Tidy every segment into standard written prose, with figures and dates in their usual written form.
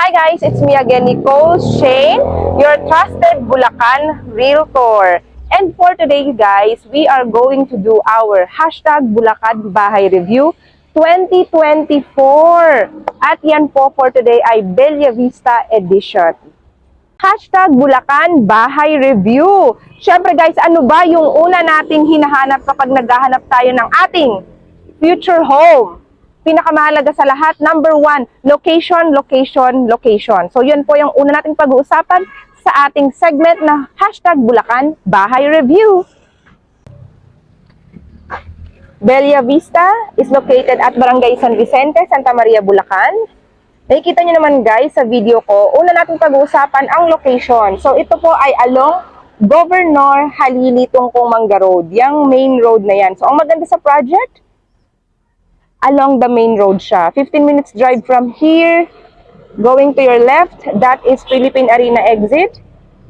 Hi guys, it's me again, Nicole Shane, your trusted Bulacan Realtor. And for today guys, we are going to do our hashtag Bulacan Bahay Review 2024. At yan po for today ay Bella Vista Edition. Hashtag Bulacan Bahay Review. Siyempre guys, ano ba yung una nating hinahanap kapag naghahanap tayo ng ating future home? Pinakamahalaga sa lahat, number one, location, location, location. So yun po yung una nating pag-uusapan sa ating segment na hashtag Bulacan Bahay Review. Bella Vista is located at Barangay San Vicente, Santa Maria, Bulacan. Nakikita nyo naman guys sa video ko, una nating pag-uusapan ang location. So ito po ay along Governor Halili Tungkong Manga Road, yung main road na yan. So ang maganda sa project, along the main road siya. 15 minutes drive from here. Going to your left, that is Philippine Arena exit.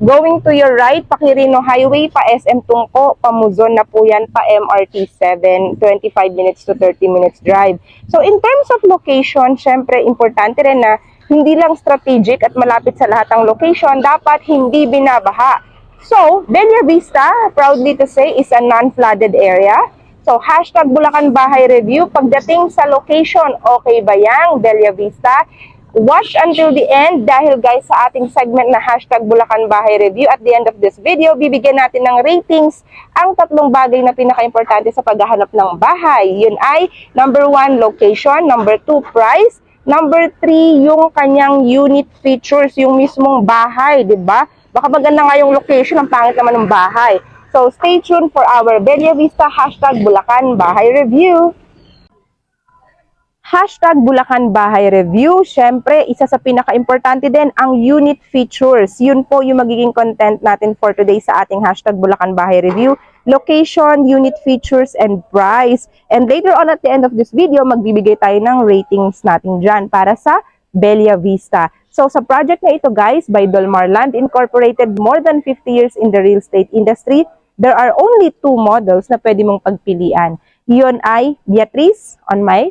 Going to your right, Pakirino Highway, pa SM Tungko, pa Muzon na po yan, pa MRT 7, 25 minutes to 30 minutes drive. So in terms of location, syempre importante rin na hindi lang strategic at malapit sa lahat ng location, dapat hindi binabaha. So, Bella Vista, proudly to say, is a non-flooded area. So, hashtag Bulacan Bahay Review. Pagdating sa location, okay ba yang Bella Vista? Watch until the end dahil guys sa ating segment na hashtag Bulacan Bahay Review, at the end of this video, bibigyan natin ng ratings ang tatlong bagay na pinaka-importante sa paghahanap ng bahay. Yun ay, number 1, location. Number 2, price. Number 3, yung kanyang unit features, yung mismong bahay, di ba? Baka maganda nga yung location, ang pangit naman ng bahay. So, stay tuned for our Bella Vista hashtag Bulacan Bahay Review. Hashtag Bulacan Bahay Review, syempre, isa sa pinaka-importante din ang unit features. Yun po yung magiging content natin for today sa ating hashtag Bulacan Bahay Review. Location, unit features, and price. And later on at the end of this video, magbibigay tayo ng ratings natin dyan para sa Bella Vista. So sa project na ito guys, by Dolmar Land Incorporated, more than 50 years in the real estate industry, there are only 2 models na pwede mong pagpilian. Yun ay Beatrice on my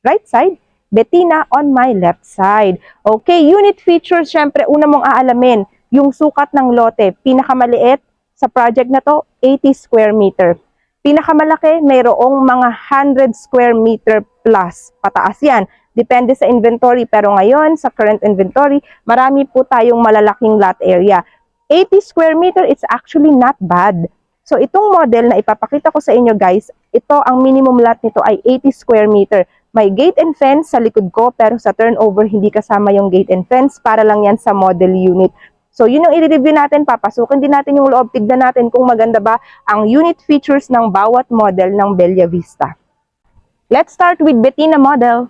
right side, Bettina on my left side. Okay, unit features, syempre una mong aalamin, yung sukat ng lote, pinakamaliit sa project na to, 80 square meter. Pinakamalaki, mayroong mga 100 square meter plus, pataas yan. Depende sa inventory, pero ngayon, sa current inventory, marami po tayong malalaking lot area. 80 square meter, it's actually not bad. So, itong model na ipapakita ko sa inyo guys, ito, ang minimum lot nito ay 80 square meter. May gate and fence sa likod ko, pero sa turnover, hindi kasama yung gate and fence, para lang yan sa model unit. So, yun yung i-review natin, papasukin din natin yung loob, tignan natin kung maganda ba ang unit features ng bawat model ng Bella Vista. Let's start with Bettina model.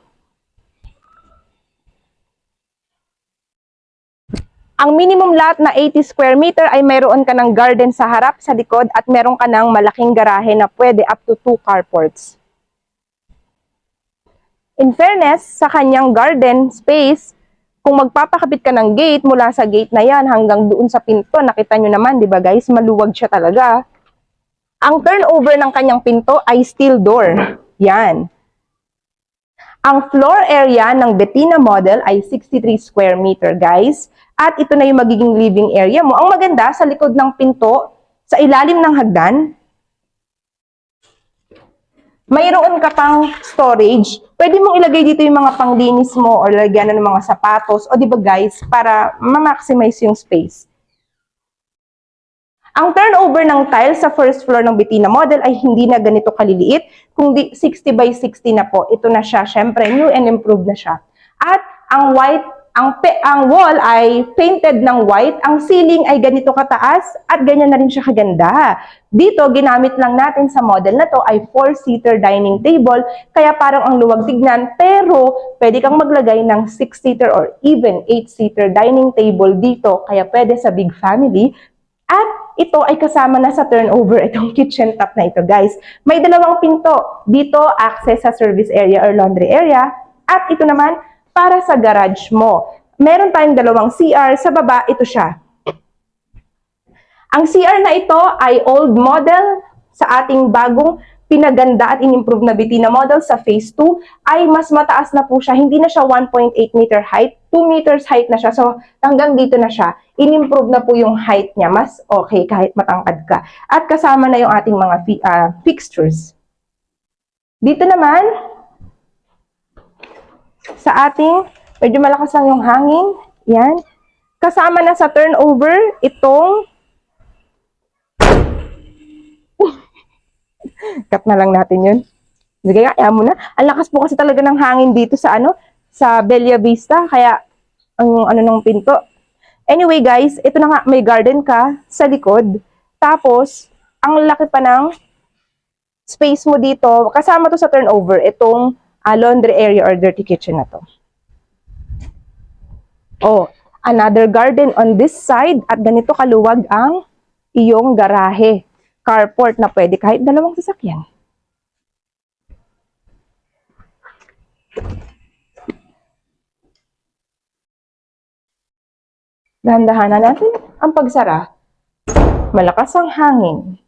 Ang minimum lot na 80 square meter ay mayroon ka ng garden sa harap, sa likod, at meron ka ng malaking garahe na pwede up to 2 carports. In fairness, sa kanyang garden space, kung magpapakabit ka ng gate, mula sa gate na yan hanggang doon sa pinto, nakita nyo naman, di ba guys, maluwag siya talaga. Ang turnover ng kanyang pinto ay steel door. Yan. Ang floor area ng Bettina model ay 63 square meter guys. At ito na yung magiging living area mo. Ang maganda, sa likod ng pinto, sa ilalim ng hagdan, mayroon ka pang storage. Pwede mong ilagay dito yung mga panglinis mo o lagyan ng mga sapatos. O diba guys, para ma-maximize yung space. Ang turnover ng tiles sa first floor ng Bettina model ay hindi na ganito kaliliit, kundi 60 by 60 na po. Ito na siya, syempre, new and improved na siya. At ang wall ay painted ng white, ang ceiling ay ganito kataas at ganyan na rin siya kaganda. Dito, ginamit lang natin sa model na to ay 4-seater dining table, kaya parang ang luwag tignan, pero pwede kang maglagay ng 6-seater or even 8-seater dining table dito, kaya pwede sa big family. At ito ay kasama na sa turnover itong kitchen top na ito guys. May dalawang pinto. Dito, access sa service area or laundry area. At ito naman, para sa garage mo. Meron tayong dalawang CR. Sa baba, ito siya. Ang CR na ito ay old model sa ating bagong pinaganda at inimprove na Betina model sa phase 2 ay mas mataas na po siya. Hindi na siya 1.8 meter height, 2 meters height na siya. So hanggang dito na siya. Inimprove na po yung height niya. Mas okay kahit matangkad ka. At kasama na yung ating mga fixtures. Dito naman, sa ating, medyo malakas lang yung hangin. Yan. Kasama na sa turnover, itong cut na lang natin yun. Sige, kaya mo na. Ang lakas po kasi talaga ng hangin dito sa sa Bella Vista. Kaya, ang ng pinto. Anyway guys, ito na nga, may garden ka sa likod. Tapos, ang laki pa ng space mo dito. Kasama to sa turnover, itong laundry area or dirty kitchen na to. Oh, another garden on this side. At ganito kaluwag ang iyong garahe. Carport na pwede kahit dalawang sasakyan. Dahan-dahanan natin ang pagsara. Malakas ang hangin.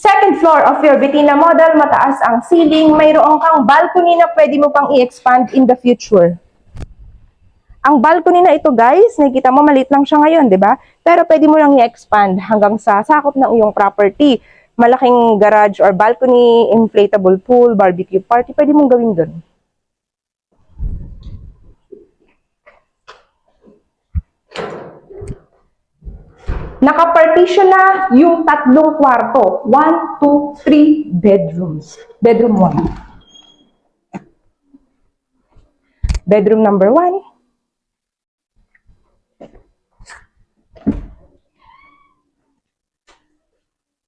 Second floor of your Betina model, mataas ang ceiling, mayroon kang balcony na pwede mo pang i-expand in the future. Ang balcony na ito guys, nakikita mo maliit lang siya ngayon, di ba? Pero pwede mo lang i-expand hanggang sa sakop ng iyong property. Malaking garage or balcony, inflatable pool, barbecue party, pwede mong gawin dun. Nakapartition na yung tatlong kwarto. 1, 2, 3 bedrooms. Bedroom 1. Bedroom number 1.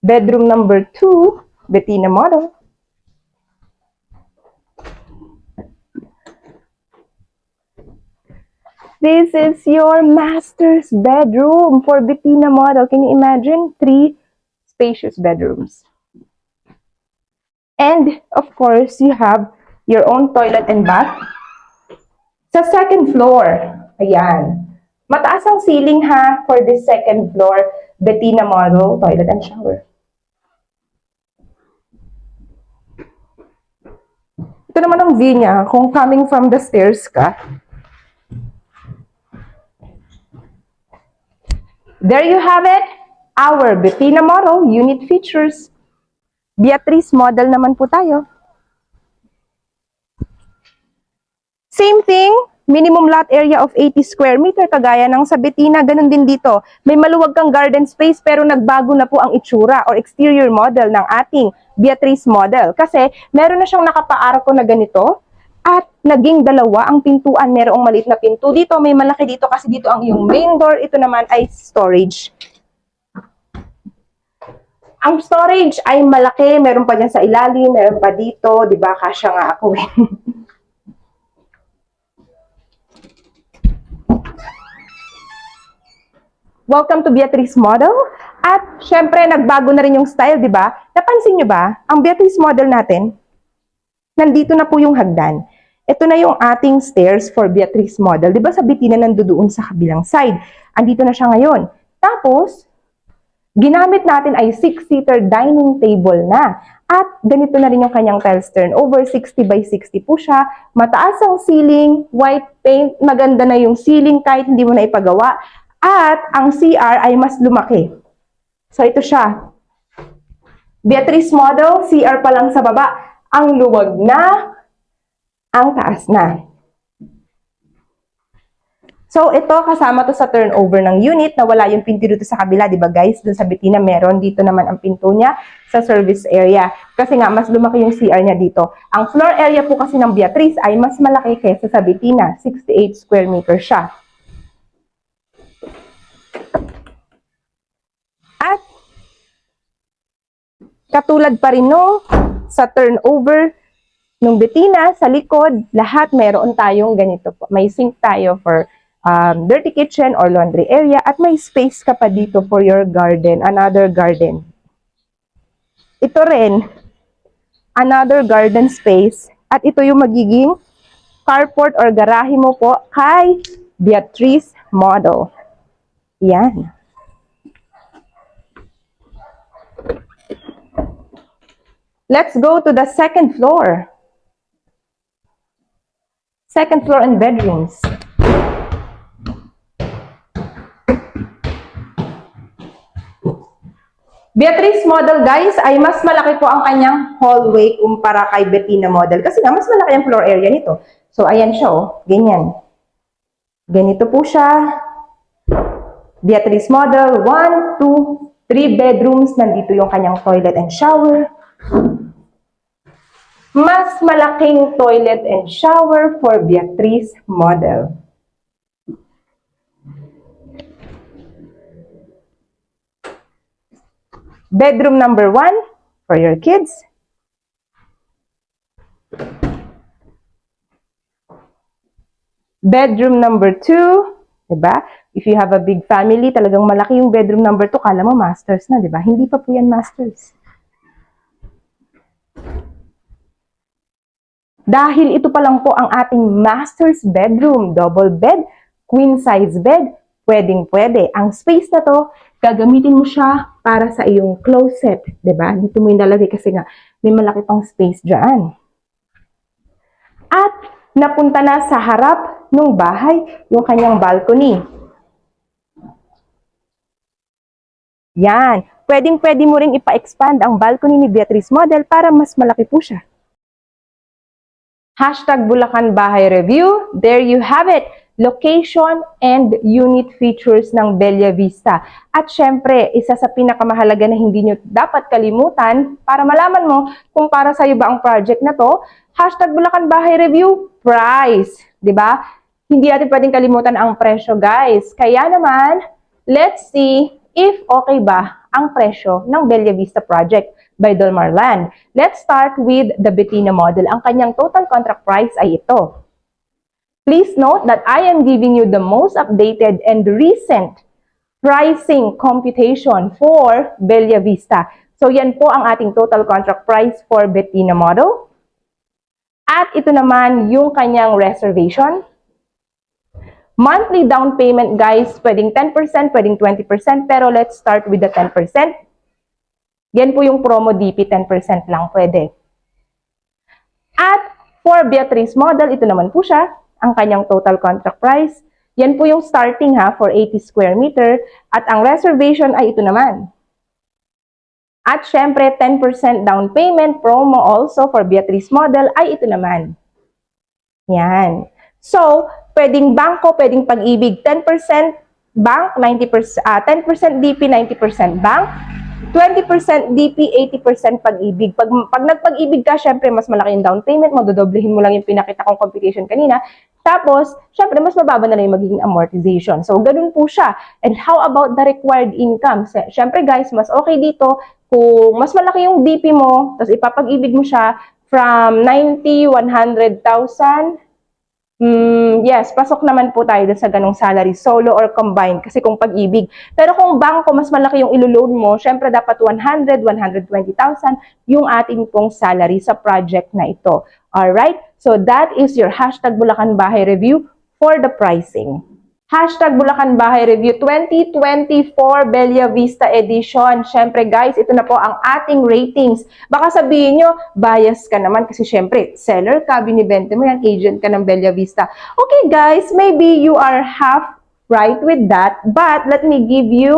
Bedroom number 2, Betina model. This is your master's bedroom for Betina model. Can you imagine? 3 spacious bedrooms. And, of course, you have your own toilet and bath. Sa second floor, ayan. Mataas ang ceiling ha for this second floor Betina model, toilet and shower. Ito naman ang view niya. Kung coming from the stairs ka, there you have it, our Betina model unit features. Beatrice model naman po tayo. Same thing, minimum lot area of 80 square meter kagaya ng sa Betina, ganun din dito. May maluwag kang garden space pero nagbago na po ang itsura or exterior model ng ating Beatrice model. Kasi meron na siyang nakapaarko na ganito. At naging dalawa ang pintuan. Merong maliit na pinto dito, may malaki dito kasi dito ang iyong main door. Ito naman ay storage. Ang storage ay malaki. Meron pa dyan sa ilalim, meron pa dito. Diba? Kasya nga ako eh. Welcome to Beatrice model. At syempre, nagbago na rin yung style, diba? Napansin nyo ba? Ang Beatrice model natin, nandito na po yung hagdan. Ito na yung ating stairs for Beatrice model. Di ba sa Betina nandoon sa kabilang side? Andito na siya ngayon. Tapos, ginamit natin ay 6-seater dining table na. At ganito na rin yung kanyang tiles turnover. 60 by 60 po siya. Mataas ang ceiling, white paint. Maganda na yung ceiling kahit hindi mo na ipagawa. At ang CR ay mas lumaki. So ito siya. Beatrice model, CR pa lang sa baba. Ang luwag na, ang taas na. So, ito kasama to sa turnover ng unit na wala yung pinto dito sa kabila, di ba guys? Doon sa Betina meron, dito naman ang pinto niya sa service area. Kasi nga, mas lumaki yung CR niya dito. Ang floor area po kasi ng Beatrice ay mas malaki kaysa sa Betina. 68 square meter siya. At, katulad pa rin no, sa turnover, nung Betina, sa likod, lahat meron tayong ganito po. May sink tayo for dirty kitchen or laundry area at may space ka pa dito for your garden, another garden. Ito rin, another garden space at ito yung magiging carport or garahe mo po kay Beatrice model. Yan. Let's go to the second floor. Second floor and bedrooms. Beatrice model, guys, ay mas malaki po ang kanyang hallway kumpara kay Bettina model. Kasi nga, mas malaki ang floor area nito. So, ayan siya, oh. Ganyan. Ganito po siya. Beatrice model, 1, 2, 3 bedrooms. Nandito yung kanyang toilet and shower. Mas malaking toilet and shower for Beatrice model. Bedroom number 1 for your kids. Bedroom number 2, diba? If you have a big family, talagang malaki yung bedroom number 2, kala mo masters na, diba? Hindi pa po yan masters. Dahil ito pa lang po ang ating master's bedroom, double bed, queen size bed, pwedeng-pwede. Ang space na to, gagamitin mo siya para sa iyong closet, 'di ba? Dito mo ilalagay kasi nga may malaki pang space diyan. At napunta na sa harap ng bahay yung kanyang balcony. Yan, pwedeng-pwede mo ring ipa-expand ang balcony ni Beatrice model para mas malaki po siya. Hashtag Bulacan Bahay Review. There you have it. Location and unit features ng Bella Vista. At syempre, isa sa pinakamahalaga na hindi nyo dapat kalimutan para malaman mo kung para sa'yo ba ang project na to, hashtag Bulacan Bahay Review, price. Diba? Hindi natin pwedeng kalimutan ang presyo, guys. Kaya naman, let's see if okay ba ang presyo ng Bella Vista project by Dolmar Land. Let's start with the Bettina model. Ang kanyang total contract price ay ito. Please note that I am giving you the most updated and recent pricing computation for Bella Vista. So yan po ang ating total contract price for Bettina model. At ito naman yung kanyang reservation. Monthly down payment, guys, pwedeng 10%, pwedeng 20%, pero let's start with the 10%. Yan po yung promo DP, 10% lang pwede. At for Beatrice model, ito naman po siya, ang kanyang total contract price. Yan po yung starting for 80 square meter. At ang reservation ay ito naman. At syempre, 10% down payment promo also for Beatrice model ay ito naman. Yan. So, pwedeng bangko, pwedeng pag-ibig, 10% bank, 10% DP, 90% bank, 20% DP, 80% pag-ibig. Pag nagpag-ibig ka, syempre, mas malaki yung down payment mo, dodoblehin mo lang yung pinakita kong computation kanina. Tapos, syempre, mas mababa na lang yung magiging amortization. So, ganun po siya. And how about the required income? Syempre, guys, mas okay dito kung mas malaki yung DP mo, tapos ipapag-ibig mo siya from 90, 100,000. Yes, pasok naman po tayo sa ganong salary, solo or combined, kasi kung pag-ibig. Pero kung bangko, mas malaki yung ilo-loan mo, syempre dapat 100, 120,000 yung ating pong salary sa project na ito. Alright? So that is your hashtag Bulacan Bahay Review for the pricing. Hashtag Bulacan Bahay Review 2024 Bella Vista Edition. Syempre guys, ito na po ang ating ratings. Baka sabihin nyo, bias ka naman kasi syempre, seller ka, binibente mo yan, agent ka ng Bella Vista. Okay guys, maybe you are half right with that, but let me give you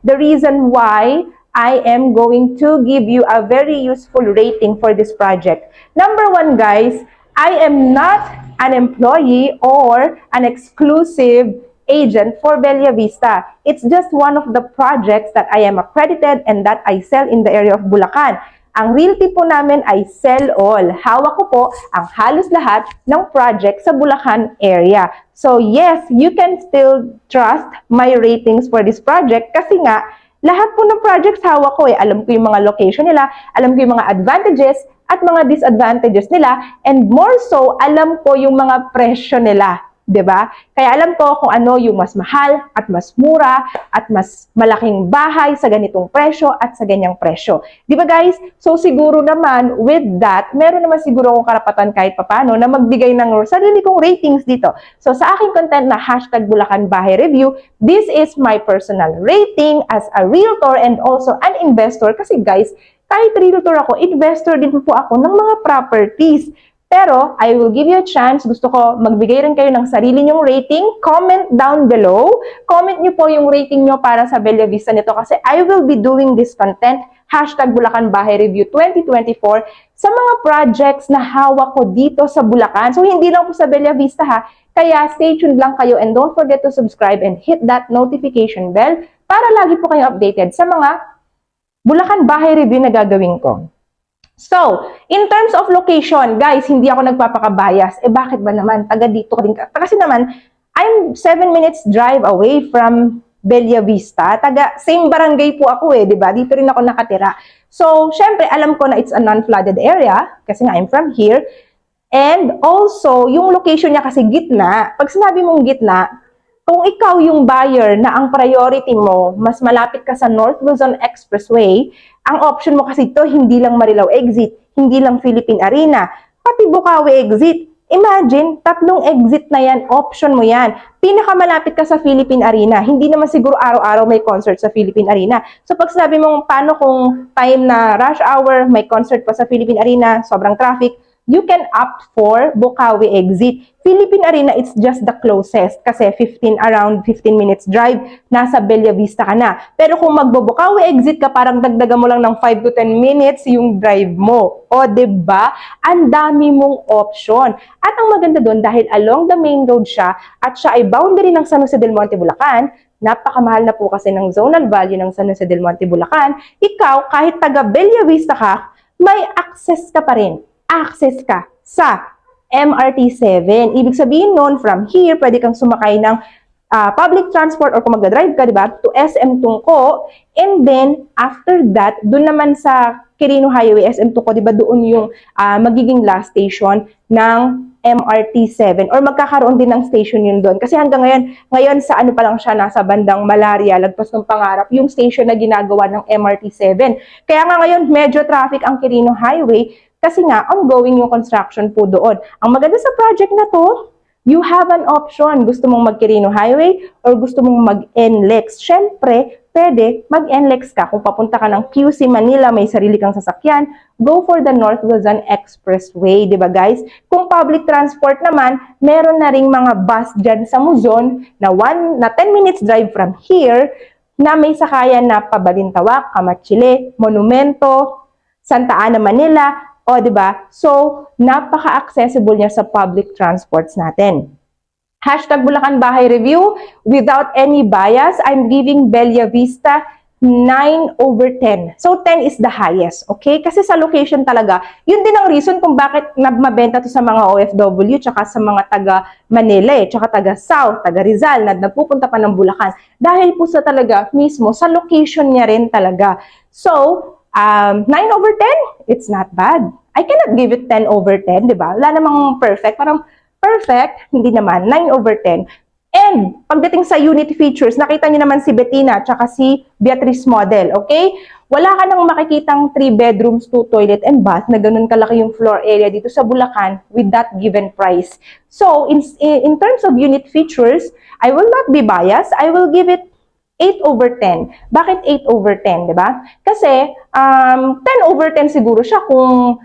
the reason why I am going to give you a very useful rating for this project. Number 1 guys, I am not an employee or an exclusive agent for Bella Vista. It's just one of the projects that I am accredited and that I sell in the area of Bulacan. Ang realty po namin ay sell all. Hawak ko po ang halos lahat ng project sa Bulacan area. So yes, you can still trust my ratings for this project kasi nga, lahat po ng projects hawak ko Alam ko yung mga location nila, alam ko yung mga advantages at mga disadvantages nila, and more so, alam ko yung mga presyo nila. 'di ba? Kaya alam ko kung ano yung mas mahal at mas mura at mas malaking bahay sa ganitong presyo at sa ganyang presyo. 'Di ba guys? So siguro naman with that, meron naman siguro akong karapatan kahit papano na magbigay ng sarili kong ratings dito. So sa aking content na #Bulacan Bahay Review, this is my personal rating as a realtor and also an investor kasi guys, kahit realtor ako, investor din po ako ng mga properties. Pero, I will give you a chance. Gusto ko magbigay rin kayo ng sarili nyong rating. Comment down below. Comment nyo po yung rating nyo para sa Bella Vista nito kasi I will be doing this content, #Bulacan Bahay Review 2024, sa mga projects na hawak ko dito sa Bulacan. So, hindi lang po sa Bella Vista ha. Kaya, stay tuned lang kayo and don't forget to subscribe and hit that notification bell para lagi po kayo updated sa mga Bulacan Bahay Review na gagawin ko. So, in terms of location, guys, hindi ako nagpapakabayas. Bakit ba naman? Taga dito ka din. Kasi naman, I'm 7 minutes drive away from Bella Vista. Taga same barangay po ako di ba? Dito rin ako nakatira. So, syempre, alam ko na it's a non-flooded area kasi nga I'm from here. And also, yung location niya kasi gitna. Pag sinabi mong gitna, kung ikaw yung buyer na ang priority mo, mas malapit ka sa North Luzon Expressway, ang option mo kasi ito, hindi lang Marilao exit, hindi lang Philippine Arena, pati Bukawi exit. Imagine, 3 exit na yan, option mo yan. Pinakamalapit ka sa Philippine Arena, hindi naman siguro araw-araw may concert sa Philippine Arena. So pag sinabi mong, paano kung time na rush hour, may concert pa sa Philippine Arena, sobrang traffic, you can opt for Bukawi exit. Philippine Arena, it's just the closest kasi around 15 minutes drive, nasa Bella Vista ka na. Pero kung magbo-Bukawi exit ka, parang dagdagan mo lang ng 5 to 10 minutes yung drive mo. O, diba? Ang dami mong option. At ang maganda doon, dahil along the main road siya, at siya ay boundary ng San Jose del Monte, Bulacan, napakamahal na po kasi ng zonal value ng San Jose del Monte, Bulacan, ikaw, kahit taga Bella Vista ka, may access ka pa rin. Access ka sa MRT7. Ibig sabihin nun, from here, pwede kang sumakay ng public transport or kung magdadrive ka, diba, to SM Tungko. And then, after that, dun naman sa Quirino Highway, SM Tungko, diba, doon yung magiging last station ng MRT7 or magkakaroon din ng station yun doon. Kasi hanggang ngayon sa ano pa lang siya, nasa bandang Malaria, lagpas ng Pangarap, yung station na ginagawa ng MRT7. Kaya nga ngayon, medyo traffic ang Quirino Highway kasi nga, ongoing yung construction po doon. Ang maganda sa project na to, you have an option. Gusto mong mag-Quirino Highway or gusto mong mag-NLEX. Siyempre, pwede mag-NLEX ka. Kung papunta ka ng QC Manila, may sarili kang sasakyan, go for the North Luzon Expressway, di ba guys? Kung public transport naman, meron na ring mga bus dyan sa Muzon na 10 minutes drive from here na may sakayan na Pabalintawak, Kamatsile, Monumento, Santa Ana, Manila. O, di ba? So, napaka-accessible niya sa public transports natin. #Bulacan Bahay Review. Without any bias, I'm giving Bella Vista 9/10. So, 10 is the highest. Okay? Kasi sa location talaga, yun din ang reason kung bakit mabenta to sa mga OFW tsaka sa mga taga Manila tsaka taga South, taga Rizal na nagpupunta pa ng Bulacan. Dahil po sa talaga mismo, sa location niya rin talaga. So, 9/10, it's not bad. I cannot give it 10/10, di ba? Wala namang perfect. Parang perfect, hindi naman. 9/10. And pagdating sa unit features, nakita niyo naman si Bettina at si Beatrice model, okay? Wala ka nang makikitang 3 bedrooms, 2 toilet and bath na ganun kalaki yung floor area dito sa Bulacan with that given price. So, in terms of unit features, I will not be biased. I will give it 8/10. Bakit 8/10, di ba? Kasi 10/10 siguro siya kung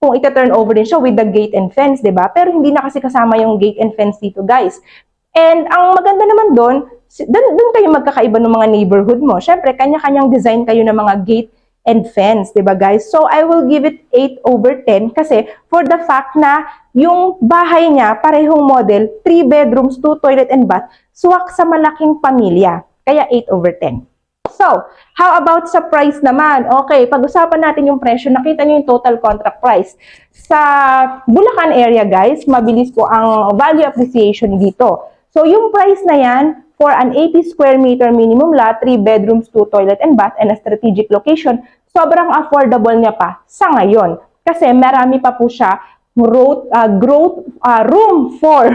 ita-turn over din siya with the gate and fence, di ba? Pero hindi na kasi kasama yung gate and fence dito, guys. And ang maganda naman doon kayo magkakaiba ng mga neighborhood mo. Syempre, kanya-kanyang design kayo ng mga gate and fence, di ba, guys? So, I will give it 8/10 kasi for the fact na yung bahay niya, parehong model, 3 bedrooms, 2 toilet and bath, swak sa malaking pamilya. Kaya 8/10. So, how about sa price naman? Okay, pag-usapan natin yung presyo. Nakita niyo yung total contract price. Sa Bulacan area, guys, mabilis po ang value appreciation dito. So, yung price na yan, for an 80 square meter minimum lot, 3 bedrooms, 2 toilet and bath, and a strategic location, sobrang affordable niya pa sa ngayon. Kasi marami pa po siya room for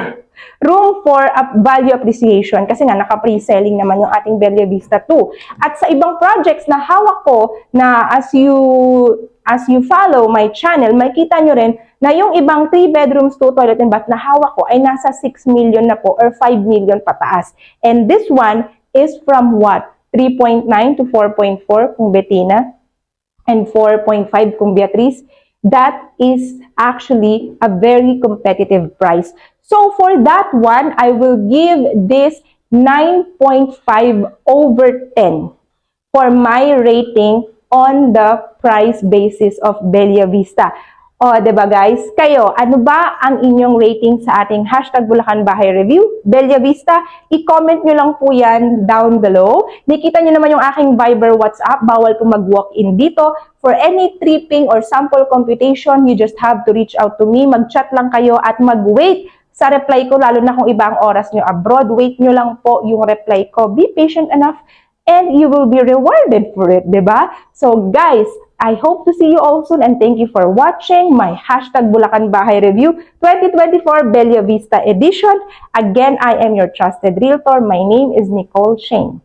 room for value appreciation kasi nga naka-pre-selling naman yung ating Bella Vista 2. At sa ibang projects na hawak ko na as you follow my channel, makita nyo rin na yung ibang 3 bedrooms, 2 toilet and bath na hawak ko ay nasa 6 million na po or 5 million pataas. And this one is from what? 3.9 to 4.4 kung Bettina and 4.5 kung Beatrice. That is actually a very competitive price. So for that one, I will give this 9.5 over 10 for my rating on the price basis of Bella Vista. O, diba guys? Kayo, ano ba ang inyong rating sa ating hashtag Bulacan Bahay Review? Bella Vista, i-comment nyo lang po yan down below. Nakita nyo naman yung aking Viber WhatsApp. Bawal po mag-walk-in dito. For any tripping or sample computation, you just have to reach out to me. Mag-chat lang kayo at mag-wait sa reply ko, lalo na kung ibang oras nyo abroad. Wait nyo lang po yung reply ko. Be patient enough and you will be rewarded for it, diba? So guys, I hope to see you all soon and thank you for watching my hashtag Bulacan Bahay Review 2024 Bella Vista Edition. Again, I am your trusted realtor. My name is Nicole Shane.